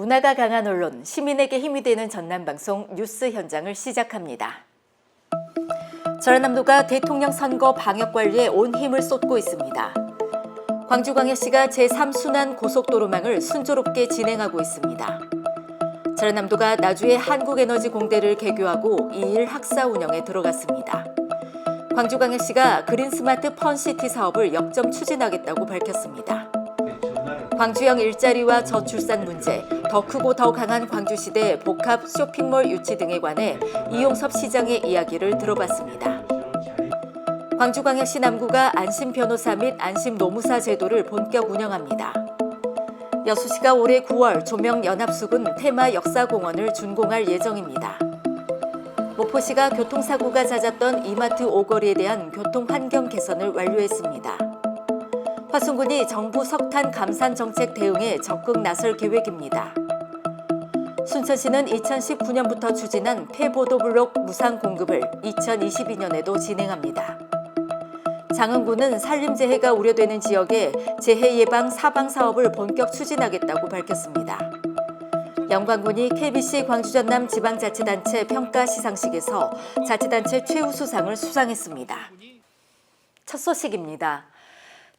문화가 강한 언론, 시민에게 힘이 되는 전남방송 뉴스 현장을 시작합니다. 전라남도가 대통령 선거 방역 관리에 온 힘을 쏟고 있습니다. 광주광역시가 제3순환 고속도로망을 순조롭게 진행하고 있습니다. 전라남도가 나주에 한국에너지공대를 개교하고 2일 학사 운영에 들어갔습니다. 광주광역시가 그린스마트 펀시티 사업을 역점 추진하겠다고 밝혔습니다. 광주형 일자리와 저출산 문제, 더 크고 더 강한 광주시대 복합 쇼핑몰 유치 등에 관해 이용섭 시장의 이야기를 들어봤습니다. 광주광역시 남구가 안심변호사 및 안심노무사 제도를 본격 운영합니다. 여수시가 올해 9월 조명연합수군 테마 역사공원을 준공할 예정입니다. 모포시가 교통사고가 잦았던 이마트 오거리에 대한 교통환경 개선을 완료했습니다. 화순군이 정부 석탄 감산 정책 대응에 적극 나설 계획입니다. 순천시는 2019년부터 추진한 폐보도블록 무상 공급을 2022년에도 진행합니다. 장흥군은 산림재해가 우려되는 지역에 재해 예방 사방 사업을 본격 추진하겠다고 밝혔습니다. 영광군이 KBC 광주전남 지방자치단체 평가 시상식에서 자치단체 최우수상을 수상했습니다. 첫 소식입니다.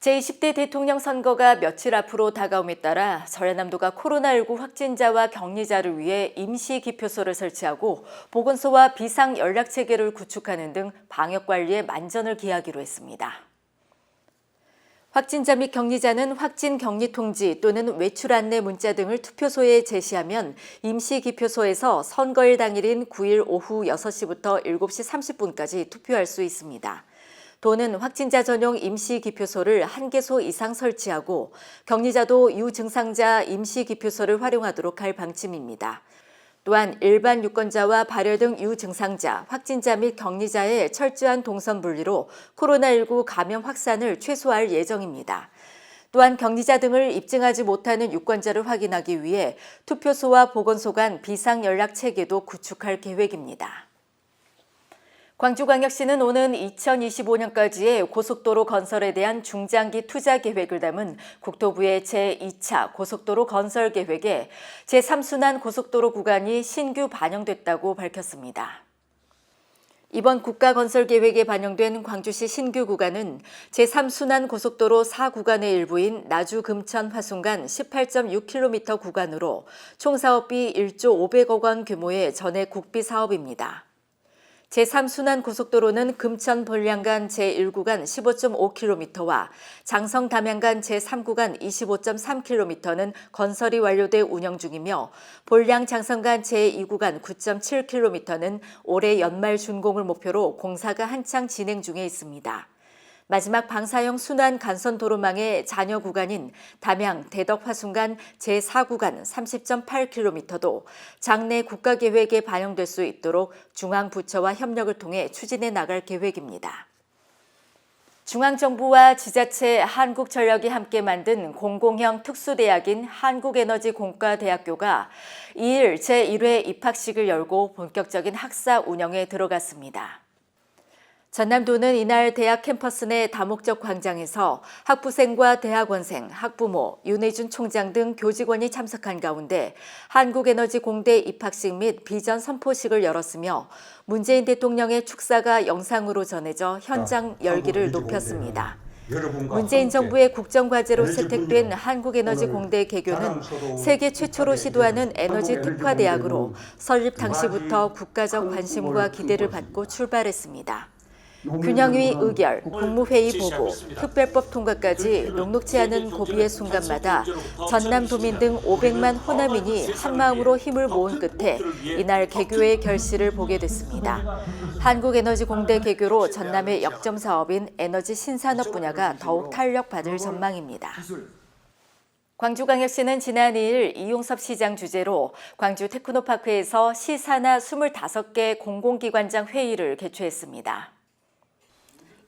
제20대 대통령 선거가 며칠 앞으로 다가옴에 따라 전라남도가 코로나19 확진자와 격리자를 위해 임시기표소를 설치하고 보건소와 비상연락체계를 구축하는 등 방역관리에 만전을 기하기로 했습니다. 확진자 및 격리자는 확진 격리 통지 또는 외출 안내 문자 등을 투표소에 제시하면 임시기표소에서 선거일 당일인 9일 오후 6시부터 7시 30분까지 투표할 수 있습니다. 도는 확진자 전용 임시기표소를 1개소 이상 설치하고 격리자도 유증상자 임시기표소를 활용하도록 할 방침입니다. 또한 일반 유권자와 발열 등 유증상자, 확진자 및 격리자의 철저한 동선 분리로 코로나19 감염 확산을 최소화할 예정입니다. 또한 격리자 등을 입증하지 못하는 유권자를 확인하기 위해 투표소와 보건소 간 비상연락체계도 구축할 계획입니다. 광주광역시는 오는 2025년까지의 고속도로 건설에 대한 중장기 투자 계획을 담은 국토부의 제2차 고속도로 건설 계획에 제3순환 고속도로 구간이 신규 반영됐다고 밝혔습니다. 이번 국가건설계획에 반영된 광주시 신규 구간은 제3순환 고속도로 4구간의 일부인 나주-금천 화순간 18.6km 구간으로 총 사업비 1조 500억 원 규모의 전액 국비 사업입니다. 제3순환 고속도로는 금천 본량간 제1구간 15.5km와 장성 담양간 제3구간 25.3km는 건설이 완료돼 운영 중이며 본량 장성간 제2구간 9.7km는 올해 연말 준공을 목표로 공사가 한창 진행 중에 있습니다. 마지막 방사형 순환 간선 도로망의 잔여 구간인 담양 대덕 화순간 제4구간 30.8km도 장내 국가계획에 반영될 수 있도록 중앙부처와 협력을 통해 추진해 나갈 계획입니다. 중앙정부와 지자체, 한국전력이 함께 만든 공공형 특수대학인 한국에너지공과대학교가 2일 제1회 입학식을 열고 본격적인 학사 운영에 들어갔습니다. 전남도는 이날 대학 캠퍼스 내 다목적 광장에서 학부생과 대학원생, 학부모, 윤혜준 총장 등 교직원이 참석한 가운데 한국에너지공대 입학식 및 비전 선포식을 열었으며 문재인 대통령의 축사가 영상으로 전해져 현장 열기를 높였습니다. 문재인 정부의 국정과제로 채택된 한국에너지공대 개교는 세계 최초로 시도하는 에너지 특화대학으로 설립 당시부터 국가적 관심과 기대를 받고 출발했습니다. 균형위 의결, 국무회의 보고, 특별법 통과까지 녹록지 않은 고비의 순간마다 전남도민 등 500만 호남인이 한마음으로 힘을 모은 끝에 이날 개교의 결실을 보게 됐습니다. 한국에너지공대 개교로 전남의 역점 사업인 에너지 신산업 분야가 더욱 탄력받을 전망입니다. 광주광역시는 지난 2일 이용섭 시장 주재로 광주 테크노파크에서 시 산하 25개 공공기관장 회의를 개최했습니다.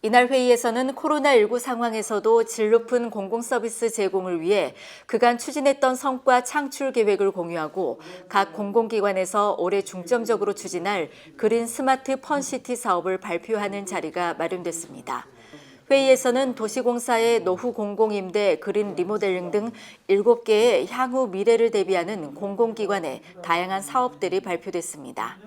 이날 회의에서는 코로나19 상황에서도 질 높은 공공서비스 제공을 위해 그간 추진했던 성과 창출 계획을 공유하고 각 공공기관에서 올해 중점적으로 추진할 그린 스마트 펀시티 사업을 발표하는 자리가 마련됐습니다. 회의에서는 도시공사의 노후 공공임대, 그린 리모델링 등 7개의 향후 미래를 대비하는 공공기관의 다양한 사업들이 발표됐습니다.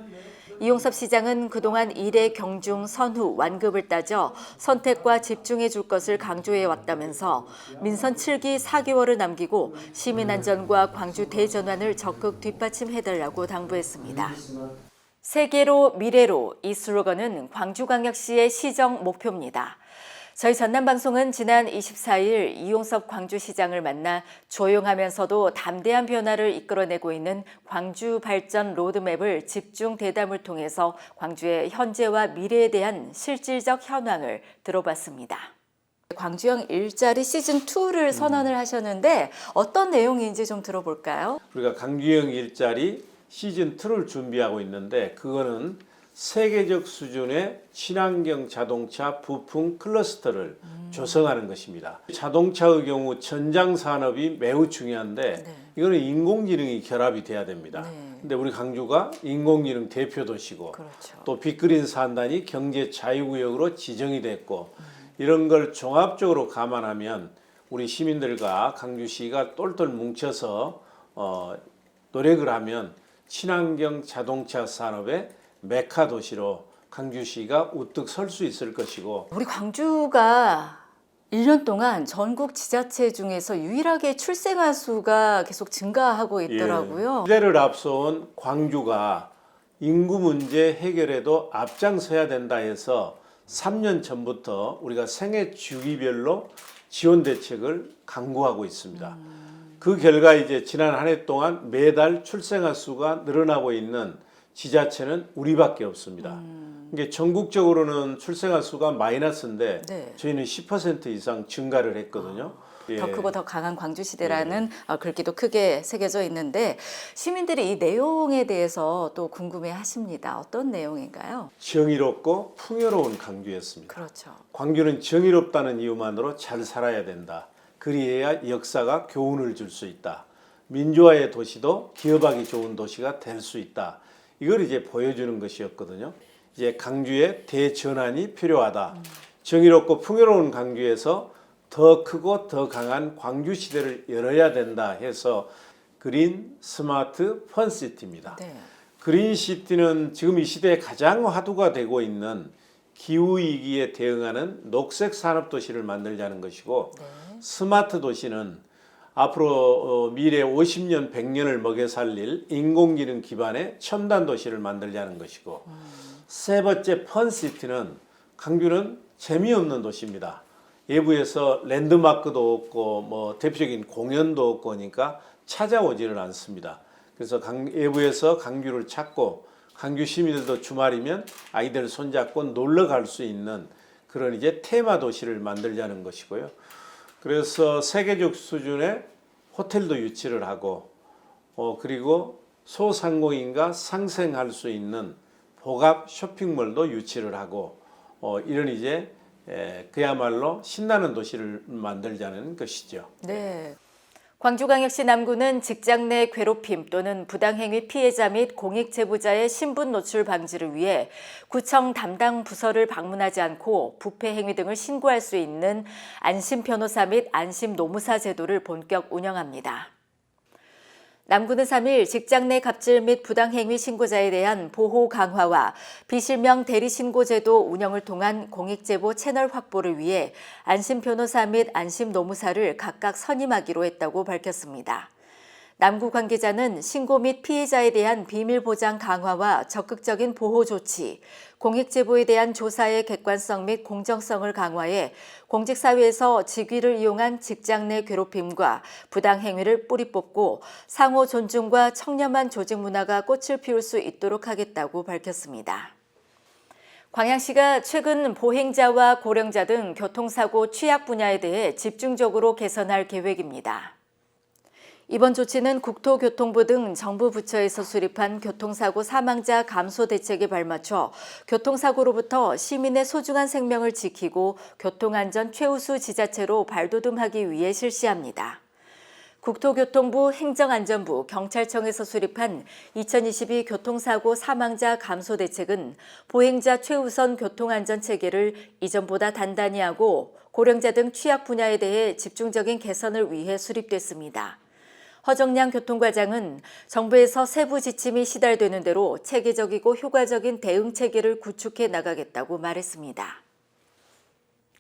이용섭 시장은 그동안 일의 경중, 선후, 완급을 따져 선택과 집중해 줄 것을 강조해 왔다면서 민선 7기 4개월을 남기고 시민안전과 광주 대전환을 적극 뒷받침해달라고 당부했습니다. 세계로 미래로, 이 슬로건은 광주광역시의 시정 목표입니다. 저희 전남방송은 지난 24일 이용섭 광주시장을 만나 조용하면서도 담대한 변화를 이끌어내고 있는 광주 발전 로드맵을 집중 대담을 통해서 광주의 현재와 미래에 대한 실질적 현황을 들어봤습니다. 광주형 일자리 시즌2를 선언을 하셨는데 어떤 내용인지 좀 들어볼까요? 우리가 광주형 일자리 시즌2를 준비하고 있는데, 그거는 세계적 수준의 친환경 자동차 부품 클러스터를 조성하는 것입니다. 자동차의 경우 전장 산업이 매우 중요한데, 네. 이거는 인공지능이 결합이 돼야 됩니다. 네. 근데 우리 광주가 인공지능 대표 도시고, 그렇죠. 또 빅그린 산단이 경제 자유구역으로 지정이 됐고, 이런 걸 종합적으로 감안하면 우리 시민들과 광주시가 똘똘 뭉쳐서 노력을 하면 친환경 자동차 산업의 메카 도시로 광주시가 우뚝 설 수 있을 것이고, 우리 광주가 1년 동안 전국 지자체 중에서 유일하게 출생아 수가 계속 증가하고 있더라고요. 시대를 앞서온 광주가 인구 문제 해결에도 앞장서야 된다 해서 3년 전부터 우리가 생애 주기별로 지원 대책을 강구하고 있습니다. 그 결과 이제 지난 한 해 동안 매달 출생아 수가 늘어나고 있는 지자체는 우리밖에 없습니다. 이게 전국적으로는 출생아 수가 마이너스인데, 네. 저희는 10% 이상 증가를 했거든요. 더 크고 더 강한 광주시대라는 글귀도 크게 새겨져 있는데, 시민들이 이 내용에 대해서 또 궁금해 하십니다. 어떤 내용인가요? 정의롭고 풍요로운 광주였습니다. 그렇죠. 광주는 정의롭다는 이유만으로 잘 살아야 된다. 그리해야 역사가 교훈을 줄 수 있다. 민주화의 도시도 기업하기 좋은 도시가 될 수 있다. 이걸 이제 보여주는 것이었거든요. 이제 광주의 대전환이 필요하다. 정의롭고 풍요로운 광주에서 더 크고 더 강한 광주 시대를 열어야 된다 해서 그린 스마트 펀시티입니다. 네. 그린시티는 지금 이 시대에 가장 화두가 되고 있는 기후위기에 대응하는 녹색 산업도시를 만들자는 것이고, 네. 스마트 도시는 앞으로 미래 50년, 100년을 먹여 살릴 인공지능 기반의 첨단 도시를 만들자는 것이고, 세 번째 펀시티는 광주는 재미없는 도시입니다. 외부에서 랜드마크도 없고 뭐 대표적인 공연도 없고 하니까 찾아오지를 않습니다. 그래서 외부에서 광주를 찾고, 광주 시민들도 주말이면 아이들 손잡고 놀러 갈 수 있는 그런 이제 테마 도시를 만들자는 것이고요. 그래서 세계적 수준의 호텔도 유치를 하고, 그리고 소상공인과 상생할 수 있는 복합 쇼핑몰도 유치를 하고, 이런 이제 그야말로 신나는 도시를 만들자는 것이죠. 네. 광주광역시 남구는 직장 내 괴롭힘 또는 부당행위 피해자 및 공익제보자의 신분 노출 방지를 위해 구청 담당 부서를 방문하지 않고 부패 행위 등을 신고할 수 있는 안심 변호사 및 안심 노무사 제도를 본격 운영합니다. 남구는 3일 직장 내 갑질 및 부당행위 신고자에 대한 보호 강화와 비실명 대리신고제도 운영을 통한 공익제보 채널 확보를 위해 안심 변호사 및 안심 노무사를 각각 선임하기로 했다고 밝혔습니다. 남구 관계자는 신고 및 피해자에 대한 비밀 보장 강화와 적극적인 보호 조치, 공익제보에 대한 조사의 객관성 및 공정성을 강화해 공직사회에서 직위를 이용한 직장 내 괴롭힘과 부당행위를 뿌리 뽑고 상호 존중과 청렴한 조직 문화가 꽃을 피울 수 있도록 하겠다고 밝혔습니다. 광양시가 최근 보행자와 고령자 등 교통사고 취약 분야에 대해 집중적으로 개선할 계획입니다. 이번 조치는 국토교통부 등 정부 부처에서 수립한 교통사고 사망자 감소 대책에 발맞춰 교통사고로부터 시민의 소중한 생명을 지키고 교통안전 최우수 지자체로 발돋움하기 위해 실시합니다. 국토교통부, 행정안전부, 경찰청에서 수립한 2022 교통사고 사망자 감소 대책은 보행자 최우선 교통안전 체계를 이전보다 단단히 하고 고령자 등 취약 분야에 대해 집중적인 개선을 위해 수립됐습니다. 허정량 교통과장은 정부에서 세부 지침이 시달되는 대로 체계적이고 효과적인 대응 체계를 구축해 나가겠다고 말했습니다.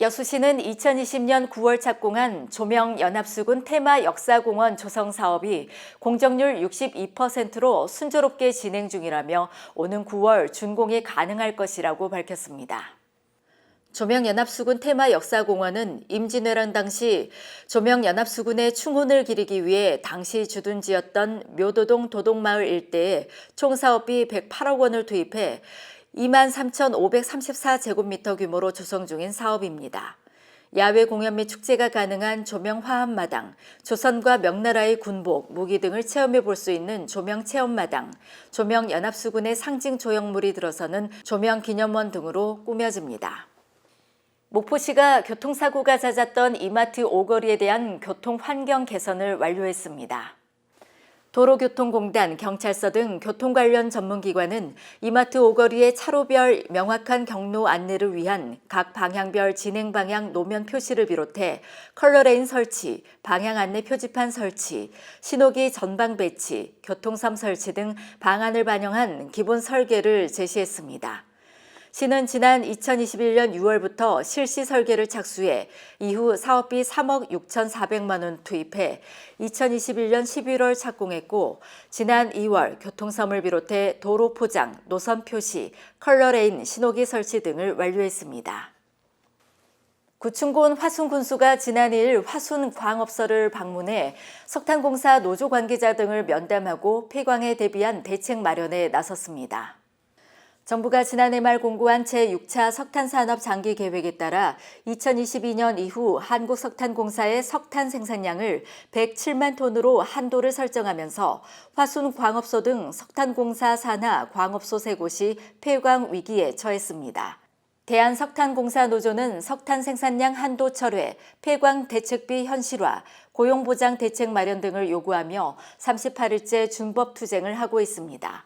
여수시는 2020년 9월 착공한 조명연합수군 테마역사공원 조성 사업이 공정률 62%로 순조롭게 진행 중이라며 오는 9월 준공이 가능할 것이라고 밝혔습니다. 조명연합수군 테마역사공원은 임진왜란 당시 조명연합수군의 충혼을 기리기 위해 당시 주둔지였던 묘도동 도동마을 일대에 총 사업비 108억 원을 투입해 23,534제곱미터 규모로 조성 중인 사업입니다. 야외 공연 및 축제가 가능한 조명 화합마당, 조선과 명나라의 군복, 무기 등을 체험해 볼 수 있는 조명 체험마당, 조명 연합수군의 상징 조형물이 들어서는 조명 기념원 등으로 꾸며집니다. 목포시가 교통사고가 잦았던 이마트 오거리에 대한 교통 환경 개선을 완료했습니다. 도로교통공단, 경찰서 등 교통 관련 전문기관은 이마트 오거리의 차로별 명확한 경로 안내를 위한 각 방향별 진행 방향 노면 표시를 비롯해 컬러레인 설치, 방향 안내 표지판 설치, 신호기 전방 배치, 교통섬 설치 등 방안을 반영한 기본 설계를 제시했습니다. 시는 지난 2021년 6월부터 실시 설계를 착수해 이후 사업비 3억 6,400만 원 투입해 2021년 11월 착공했고 지난 2월 교통섬을 비롯해 도로 포장, 노선 표시, 컬러레인, 신호기 설치 등을 완료했습니다. 구충군 화순군수가 지난 2일 화순광업소를 방문해 석탄공사 노조 관계자 등을 면담하고 폐광에 대비한 대책 마련에 나섰습니다. 정부가 지난해 말 공고한 제6차 석탄산업 장기 계획에 따라 2022년 이후 한국석탄공사의 석탄 생산량을 107만 톤으로 한도를 설정하면서 화순광업소 등 석탄공사 산하 광업소 3곳이 폐광 위기에 처했습니다. 대한석탄공사 노조는 석탄 생산량 한도 철회, 폐광 대책비 현실화, 고용보장 대책 마련 등을 요구하며 38일째 준법 투쟁을 하고 있습니다.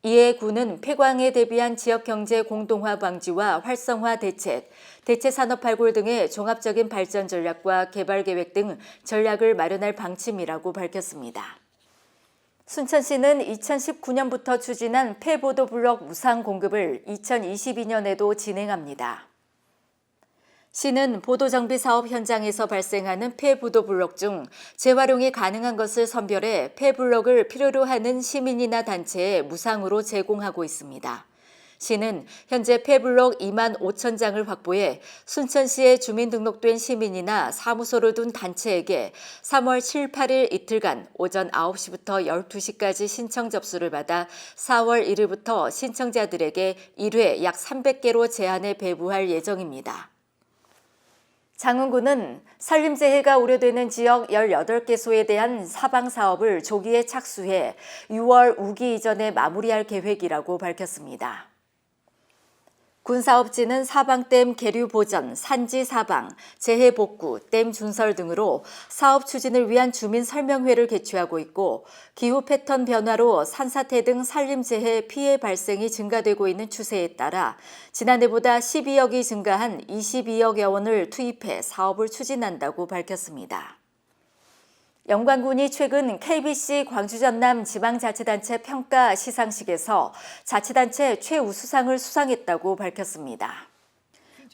이에 군은 폐광에 대비한 지역경제 공동화 방지와 활성화 대책, 대체산업 발굴 등의 종합적인 발전 전략과 개발 계획 등 전략을 마련할 방침이라고 밝혔습니다. 순천시는 2019년부터 추진한 폐보도블록 무상 공급을 2022년에도 진행합니다. 시는 보도정비 사업 현장에서 발생하는 폐보도블록 중 재활용이 가능한 것을 선별해 폐블록을 필요로 하는 시민이나 단체에 무상으로 제공하고 있습니다. 시는 현재 폐블록 2만 5천 장을 확보해 순천시에 주민등록된 시민이나 사무소를 둔 단체에게 3월 7, 8일 이틀간 오전 9시부터 12시까지 신청 접수를 받아 4월 1일부터 신청자들에게 1회 약 300개로 제한해 배부할 예정입니다. 장흥군은 산림재해가 우려되는 지역 18개소에 대한 사방사업을 조기에 착수해 6월 우기 이전에 마무리할 계획이라고 밝혔습니다. 군 사업지는 사방댐 계류 보전, 산지 사방, 재해 복구, 댐 준설 등으로 사업 추진을 위한 주민 설명회를 개최하고 있고 기후 패턴 변화로 산사태 등 산림재해 피해 발생이 증가되고 있는 추세에 따라 지난해보다 12억이 증가한 22억여 원을 투입해 사업을 추진한다고 밝혔습니다. 영광군이 최근 KBC 광주전남 지방자치단체 평가 시상식에서 자치단체 최우수상을 수상했다고 밝혔습니다.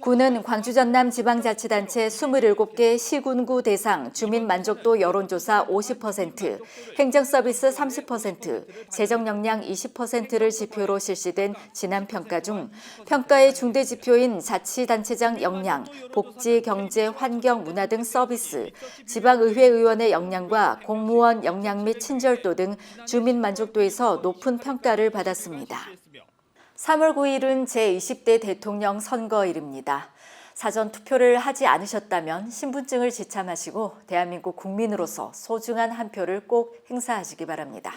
군은 광주전남 지방자치단체 27개 시군구 대상 주민만족도 여론조사 50%, 행정서비스 30%, 재정역량 20%를 지표로 실시된 지난 평가 중 평가의 중대 지표인 자치단체장 역량, 복지, 경제, 환경, 문화 등 서비스, 지방의회 의원의 역량과 공무원 역량 및 친절도 등 주민만족도에서 높은 평가를 받았습니다. 3월 9일은 제20대 대통령 선거일입니다. 사전 투표를 하지 않으셨다면 신분증을 지참하시고 대한민국 국민으로서 소중한 한 표를 꼭 행사하시기 바랍니다.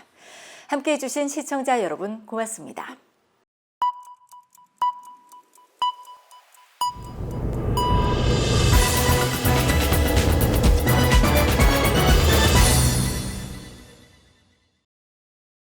함께해 주신 시청자 여러분 고맙습니다.